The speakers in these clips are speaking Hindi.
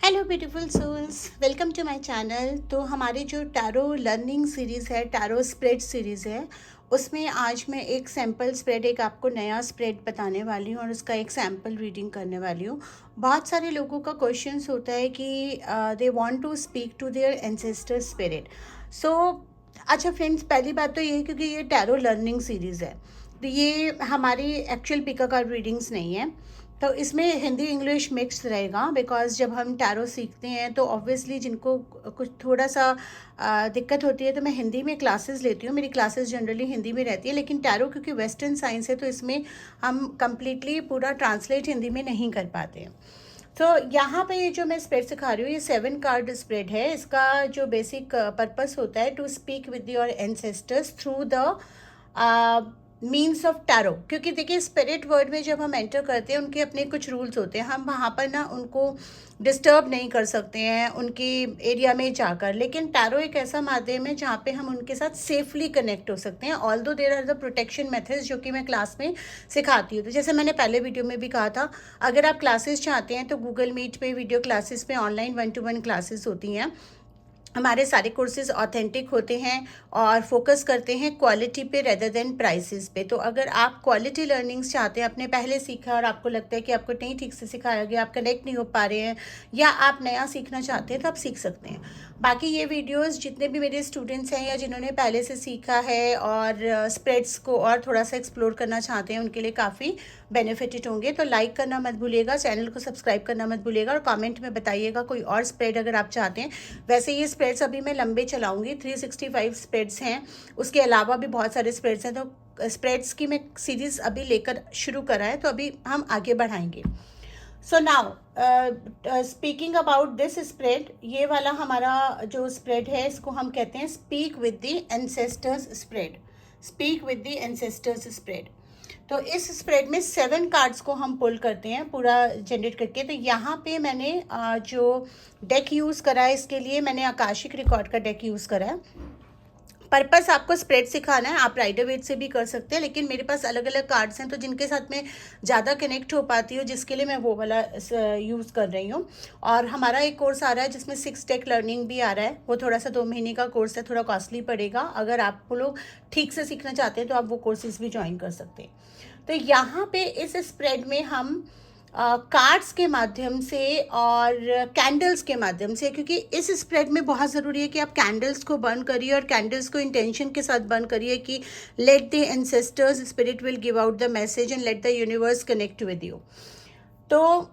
Hello beautiful souls, welcome to my channel. तो हमारी जो टैरो लर्निंग सीरीज़ है, टैरो स्प्रेड सीरीज़ है, उसमें आज मैं एक सैम्पल स्प्रेड, एक आपको नया स्प्रेड बताने वाली हूँ और उसका एक सैम्पल रीडिंग करने वाली हूँ। बहुत सारे लोगों का क्वेश्चंस होता है कि they want to speak to their ancestor spirit. So अच्छा फ्रेंड्स, पहली बात तो ये है क्योंकि ये टैरो लर्निंग सीरीज़ है, तो ये हमारी एक्चुअल पिका कार्ड रीडिंग्स नहीं है। तो इसमें हिंदी इंग्लिश मिक्स रहेगा, बिकॉज जब हम टैरो सीखते हैं तो ऑब्वियसली जिनको कुछ थोड़ा सा दिक्कत होती है, तो मैं हिंदी में क्लासेस लेती हूँ। मेरी क्लासेस जनरली हिंदी में रहती है, लेकिन टैरो क्योंकि वेस्टर्न साइंस है तो इसमें हम कम्प्लीटली पूरा ट्रांसलेट हिंदी में नहीं कर पाते हैं। तो यहाँ पे ये जो मैं स्प्रेड सिखा रही हूँ, ये 7 कार्ड स्प्रेड है। इसका जो बेसिक पर्पस होता है, to speak with your ancestors through the means of tarot. क्योंकि देखिए, स्पिरिट वर्ड में जब हम एंटर करते हैं, उनके अपने कुछ रूल्स होते हैं। हम वहाँ पर ना उनको डिस्टर्ब नहीं कर सकते हैं उनकी एरिया में जाकर, लेकिन टैरो एक ऐसा माध्यम है जहाँ पे हम उनके साथ सेफली कनेक्ट हो सकते हैं। Although there are the protection methods जो कि मैं क्लास में सिखाती हूँ। तो जैसे मैंने पहले वीडियो में भी कहा था, अगर आप क्लासेस चाहते हैं तो गूगल मीट पे वीडियो क्लासेस पे ऑनलाइन 1-to-1 क्लासेस होती हैं। हमारे सारे कोर्सेज ऑथेंटिक होते हैं और फोकस करते हैं क्वालिटी पे रेदर देन प्राइसेस पे। तो अगर आप क्वालिटी लर्निंग्स चाहते हैं, आपने पहले सीखा और आपको लगता है कि आपको नहीं ठीक से सिखाया गया, आप कनेक्ट नहीं हो पा रहे हैं, या आप नया सीखना चाहते हैं, तो आप सीख सकते हैं। बाकी ये वीडियोस जितने भी मेरे स्टूडेंट्स हैं या जिन्होंने पहले से सीखा है और स्प्रेड्स को और थोड़ा सा एक्सप्लोर करना चाहते हैं, उनके लिए काफ़ी बेनिफिटेड होंगे। तो लाइक करना मत भूलिएगा, चैनल को सब्सक्राइब करना मत भूलिएगा और कमेंट में बताइएगा कोई और स्प्रेड अगर आप चाहते हैं। वैसे ये स्प्रेड्स अभी मैं लंबे चलाऊंगी, 365 स्प्रेड्स हैं, उसके अलावा भी बहुत सारे स्प्रेड्स हैं। तो स्प्रेड्स की मैं सीरीज़ अभी लेकर शुरू करा है, तो अभी हम आगे बढ़ाएंगे। So now speaking about this spread, ये वाला हमारा जो स्प्रेड है, इसको हम कहते हैं speak with the ancestors spread. Speak with the ancestors spread. तो इस स्प्रेड में 7 कार्ड्स को हम पुल करते हैं पूरा जनरेट करके। तो यहाँ पे मैंने जो डेक यूज़ करा है, इसके लिए मैंने आकाशिक रिकॉर्ड का डेक यूज़ करा है। पर्पस आपको स्प्रेड सिखाना है, आप राइडर वेट से भी कर सकते हैं, लेकिन मेरे पास अलग अलग कार्ड्स हैं तो जिनके साथ मैं ज़्यादा कनेक्ट हो पाती हूँ, जिसके लिए मैं वो वाला यूज़ कर रही हूँ। और हमारा एक कोर्स आ रहा है जिसमें 6 टेक लर्निंग भी आ रहा है। वो थोड़ा सा 2 महीने का कोर्स है, थोड़ा कॉस्टली पड़ेगा। अगर आप लोग ठीक से सीखना चाहते हैं तो आप वो कोर्सेज भी ज्वाइन कर सकते हैं। तो यहाँ पे इस स्प्रेड में हम कार्ड्स के माध्यम से और कैंडल्स के माध्यम से, क्योंकि इस स्प्रेड में बहुत ज़रूरी है कि आप कैंडल्स को बर्न करिए और कैंडल्स को इंटेंशन के साथ बर्न करिए कि let the ancestors spirit will give out the message and let the universe connect with you. तो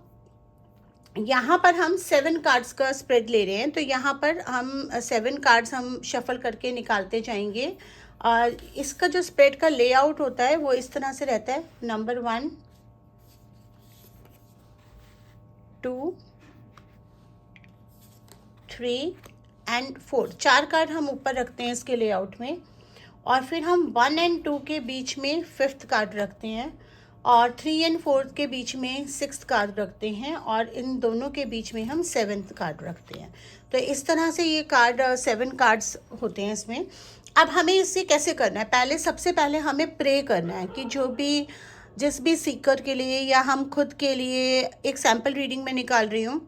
यहाँ पर हम 7 कार्ड्स का स्प्रेड ले रहे हैं। तो यहाँ पर हम 7 कार्ड्स हम शफल करके निकालते जाएंगे। इसका जो स्प्रेड का लेआउट होता है वो इस तरह से रहता है। नंबर 1, 2, 3 एंड 4, 4 कार्ड हम ऊपर रखते हैं इसके लेआउट में। और फिर हम 1 और 2 के बीच में 5th कार्ड रखते हैं, और 3 और 4 के बीच में 6th कार्ड रखते हैं, और इन दोनों के बीच में हम 7th कार्ड रखते हैं। तो इस तरह से ये कार्ड 7 कार्ड्स होते हैं इसमें। अब हमें इसे कैसे करना है, पहले सबसे पहले हमें प्रे करना है कि जो भी जिस भी सीकर के लिए या हम खुद के लिए, एक सैम्पल रीडिंग में निकाल रही हूँ,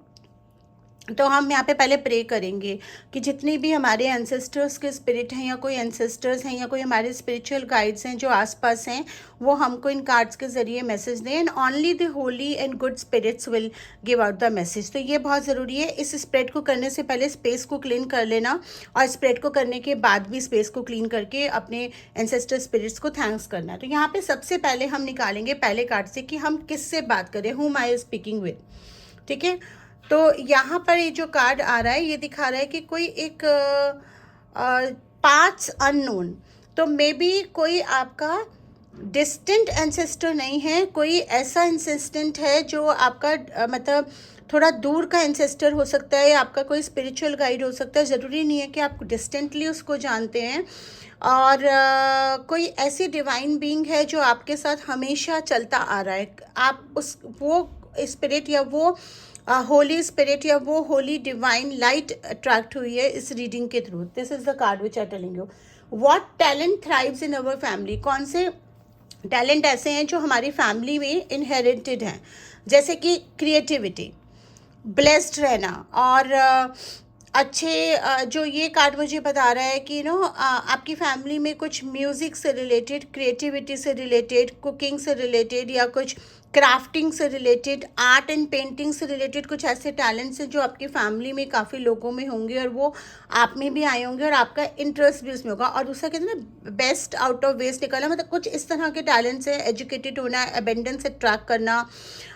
तो हम यहाँ पे पहले प्रे करेंगे कि जितनी भी हमारे एंसेस्टर्स के स्पिरिट हैं, या कोई एंसेस्टर्स हैं, या कोई हमारे स्पिरिचुअल गाइड्स हैं जो आसपास हैं, वो हमको इन कार्ड्स के ज़रिए मैसेज दें। And only the holy and good spirits will give out the message. तो ये बहुत ज़रूरी है। इस स्प्रेड को करने से पहले स्पेस को क्लीन कर लेना, और स्प्रेड को करने के बाद भी स्पेस को क्लीन करके अपने एंसेस्टर स्पिरिट्स को थैंक्स करना है। तो यहाँ पर सबसे पहले हम निकालेंगे पहले कार्ड से कि हम किससे बात करें, हुम आई स्पीकिंग विद। ठीक है, तो यहाँ पर ये जो कार्ड आ रहा है, ये दिखा रहा है कि कोई एक 5 अननोन। तो मे बी कोई आपका डिस्टेंट एंसेस्टर नहीं है, कोई ऐसा एंसेस्टेंट है जो आपका मतलब थोड़ा दूर का एंसेस्टर हो सकता है, या आपका कोई स्पिरिचुअल गाइड हो सकता है। ज़रूरी नहीं है कि आप डिस्टेंटली उसको जानते हैं। और कोई ऐसी डिवाइन बीइंग है जो आपके साथ हमेशा चलता आ रहा है। आप उस वो स्पिरिट या वो होली स्पिरिट या वो होली डिवाइन लाइट अट्रैक्ट हुई है इस रीडिंग के through. This is the card which I telling you. What talent thrives in our family, कौन से टैलेंट ऐसे हैं जो हमारी फैमिली में इनहेरिटेड हैं, जैसे कि क्रिएटिविटी, ब्लेस्ड रहना और अच्छे जो ये कार्ड मुझे बता रहा है कि आपकी फैमिली में कुछ म्यूज़िक से रिलेटेड, क्रिएटिविटी से रिलेटेड, कुकिंग से रिलेटेड या कुछ क्राफ्टिंग से रिलेटेड, आर्ट एंड पेंटिंग से रिलेटेड कुछ ऐसे टैलेंट्स हैं जो आपकी फैमिली में काफ़ी लोगों में होंगे और वो आप में भी आए होंगे और आपका इंटरेस्ट भी उसमें होगा। और दूसरा कहते हैं ना, बेस्ट आउट ऑफ वेस्ट निकालना, मतलब कुछ इस तरह के टैलेंट्स हैं। एजुकेटेड होना, अबेंडेंस अट्रैक्ट करना,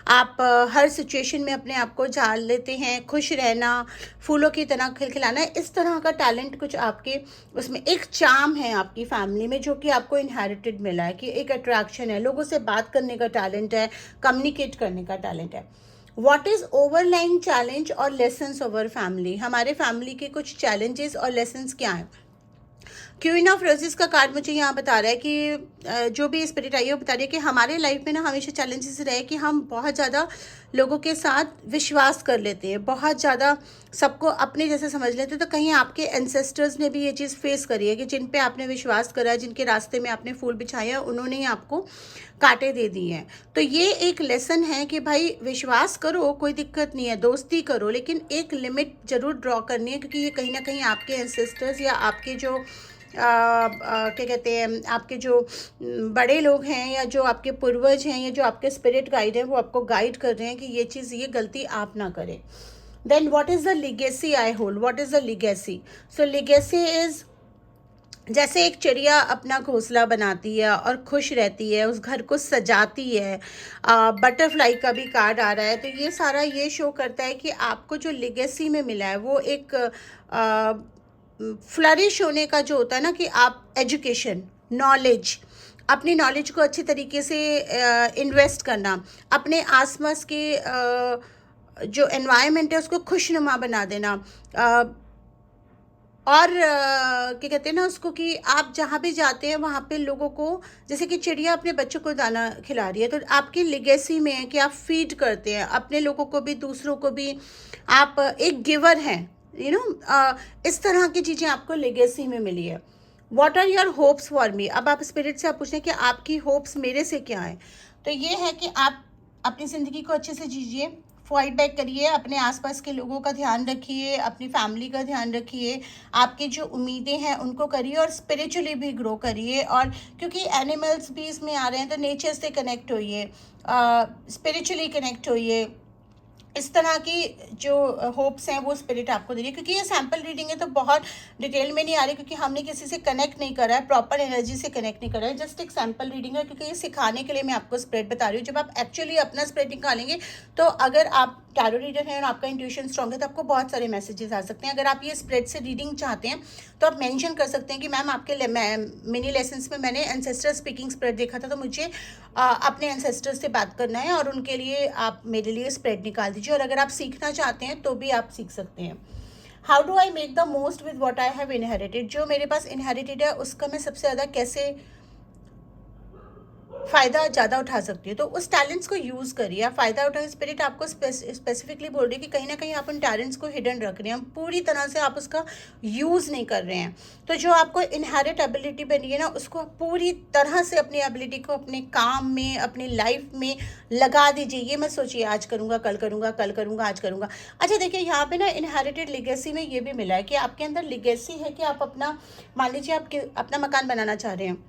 आप हर सिचुएशन में अपने आप को झाल लेते हैं, खुश रहना, फूलों की तरह खिलखिलाना, इस तरह का टैलेंट कुछ आपके उसमें एक चार्म है आपकी फैमिली में जो कि आपको इनहेरिटेड मिला है, कि एक अट्रैक्शन है, लोगों से बात करने का टैलेंट है, कम्युनिकेट करने का टैलेंट है। व्हाट इज़ ओवरलाइंग चैलेंज और लेसन्स ओवर फैमिली, हमारे फैमिली के कुछ चैलेंजेस और लेसन्स क्या हैं। क्वीन ऑफ रोजेस का कार्ड मुझे यहाँ बता रहा है कि जो भी स्पिरिट आई है वो बता रही है कि हमारे लाइफ में ना हमेशा चैलेंजेस रहे कि हम बहुत ज़्यादा लोगों के साथ विश्वास कर लेते हैं, बहुत ज़्यादा सबको अपने जैसे समझ लेते हैं। तो कहीं आपके एंसेस्टर्स ने भी ये चीज़ फेस करी है कि जिन पे आपने विश्वास करा है, जिनके रास्ते में आपने फूल बिछाया, उन्होंने ही आपको कांटे दे दिए हैं। तो ये एक लेसन है कि भाई विश्वास करो, कोई दिक्कत नहीं है, दोस्ती करो, लेकिन एक लिमिट ज़रूर ड्रॉ करनी है, क्योंकि ये कहीं ना कहीं आपके एंसेस्टर्स या आपके जो क्या कहते हैं, आपके जो बड़े लोग हैं या जो आपके पूर्वज हैं या जो आपके स्पिरिट गाइड हैं, वो आपको गाइड कर रहे हैं कि ये चीज़, ये गलती आप ना करें। Then what is the legacy I hold, what is the legacy. So legacy is, जैसे एक चिड़िया अपना घोंसला बनाती है और खुश रहती है, उस घर को सजाती है। बटरफ्लाई का भी कार्ड आ रहा है। तो ये सारा ये शो करता है कि आपको जो लिगेसी में मिला है वो एक फ्लरिश होने का जो होता है ना, कि आप एजुकेशन, नॉलेज, अपनी नॉलेज को अच्छी तरीके से इन्वेस्ट करना, अपने आसपास के जो एनवायरनमेंट है उसको खुशनुमा बना देना, और क्या कहते हैं ना उसको, कि आप जहाँ भी जाते हैं वहाँ पे लोगों को, जैसे कि चिड़िया अपने बच्चों को दाना खिला रही है, तो आपकी लिगेसी में है कि आप फीड करते हैं अपने लोगों को भी, दूसरों को भी, आप एक गिवर हैं, इस तरह की चीज़ें आपको लेगेसी में मिली है। What are your hopes for me, अब आप स्पिरिट से आप पूछ रहे हैं कि आपकी होप्स मेरे से क्या है। तो ये है कि आप अपनी ज़िंदगी को अच्छे से जीजिए, फाइट बैक करिए, अपने आसपास के लोगों का ध्यान रखिए, अपनी फैमिली का ध्यान रखिए, आपकी जो उम्मीदें हैं उनको करिए और स्पिरिचुअली भी ग्रो करिए। और क्योंकि एनिमल्स भी इसमें आ रहे हैं, तो नेचर से कनेक्ट होइए, स्पिरिचुअली कनेक्ट होइए। इस तरह की जो होप्स हैं वो स्पिरिट आपको दे रही है। क्योंकि ये सैम्पल रीडिंग है तो बहुत डिटेल में नहीं आ रही, क्योंकि हमने किसी से कनेक्ट नहीं करा है, प्रॉपर एनर्जी से कनेक्ट नहीं करा है, जस्ट एक सैम्पल रीडिंग है। क्योंकि ये सिखाने के लिए मैं आपको स्प्रेड बता रही हूँ। जब आप एक्चुअली अपना स्प्रेड निकालेंगे तो अगर आप टैरो रीडर हैं और आपका इंट्यूशन स्ट्रॉन्ग है तो आपको बहुत सारे मैसेजेस आ सकते हैं। अगर आप ये स्प्रेड से रीडिंग चाहते हैं तो आप मेंशन कर सकते हैं कि मैम आपके मिनी लेसन्स में मैंने एंसेस्टर स्पीकिंग स्प्रेड देखा था, तो मुझे अपने एंसेस्टर से बात करना है और उनके लिए आप मेरे लिए स्प्रेड निकाल दीजिए। और अगर आप सीखना चाहते हैं तो भी आप सीख सकते हैं। How do I make the most with what I have inherited, जो मेरे पास इनहेरिटेड है उसका मैं सबसे ज़्यादा कैसे फ़ायदा ज़्यादा उठा सकती है। तो उस टैलेंट्स को यूज़ करिए, आप फ़ायदा उठाए। स्पिरिट आपको स्पेसिफिकली बोल रही है कि कहीं ना कहीं आप उन टैलेंट्स को हिडन रख रहे हैं, पूरी तरह से आप उसका यूज़ नहीं कर रहे हैं। तो जो आपको इनहेरिट एबिलिटी बनी है ना, उसको पूरी तरह से अपनी एबिलिटी को अपने काम में, अपनी लाइफ में लगा दीजिए। ये मत सोचिए आज करूँगा, कल करूँगा, कल करूँगा, आज करूँगा। अच्छा देखिए, यहाँ पे ना इनहेरिटेड लिगेसी में ये भी मिला है कि आपके अंदर लिगेसी है कि आप अपना, मान लीजिए आप अपना मकान बनाना चाह रहे हैं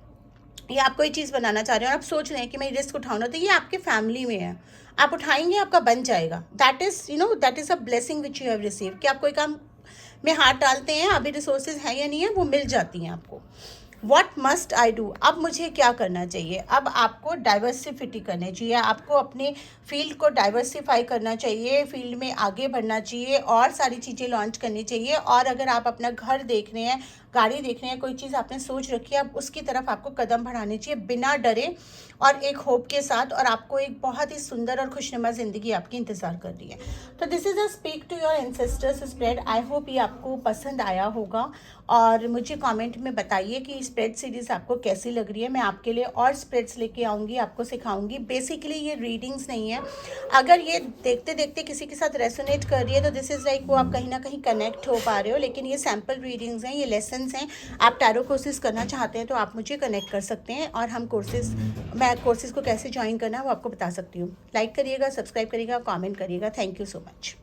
या आप कोई चीज़ बनाना चाह रहे हैं और आप सोच रहे हैं कि मैं रिस्क उठाऊँ ना, तो ये आपके फैमिली में है, आप उठाएंगे, आपका बन जाएगा। That is that is a blessing which you have receive, कि आप कोई काम में हाथ डालते हैं, अभी रिसोर्सेज हैं या नहीं है, वो मिल जाती हैं आपको। व्हाट मस्ट आई डू, अब मुझे क्या करना चाहिए। अब आपको डाइवर्सिफिटी करनी चाहिए, आपको अपने फील्ड को डाइवर्सिफाई करना चाहिए, फील्ड में आगे बढ़ना चाहिए और सारी चीज़ें लॉन्च करनी चाहिए। और अगर आप अपना घर देख रहे हैं, गाड़ी देख रहे हैं, कोई चीज़ आपने सोच रखी है, अब उसकी तरफ आपको कदम बढ़ाने चाहिए बिना डरे और एक होप के साथ। और आपको एक बहुत ही सुंदर और खुशनुमा ज़िंदगी आपकी इंतज़ार कर रही है। तो this is a speak to your ancestors spread. I hope ये आपको पसंद आया होगा और मुझे कमेंट में बताइए कि स्प्रेड सीरीज़ आपको कैसी लग रही है। मैं आपके लिए और स्प्रेड्स लेके आऊँगी, आपको सिखाऊंगी। बेसिकली ये रीडिंग्स नहीं है, अगर ये देखते देखते किसी के साथ रेसोनेट कर रही है तो दिस इज़ लाइक वो आप कहीं ना कहीं कनेक्ट हो पा रहे हो। लेकिन ये सैम्पल रीडिंग्स हैं, ये लेसन्स हैं। आप टैरो कोर्सेज करना चाहते हैं तो आप मुझे कनेक्ट कर सकते हैं और हम मैं कोर्सेज को कैसे ज्वाइन करना है वो आपको बता सकती हूँ। लाइक करिएगा, सब्सक्राइब करिएगा, कमेंट करिएगा। Thank you so much.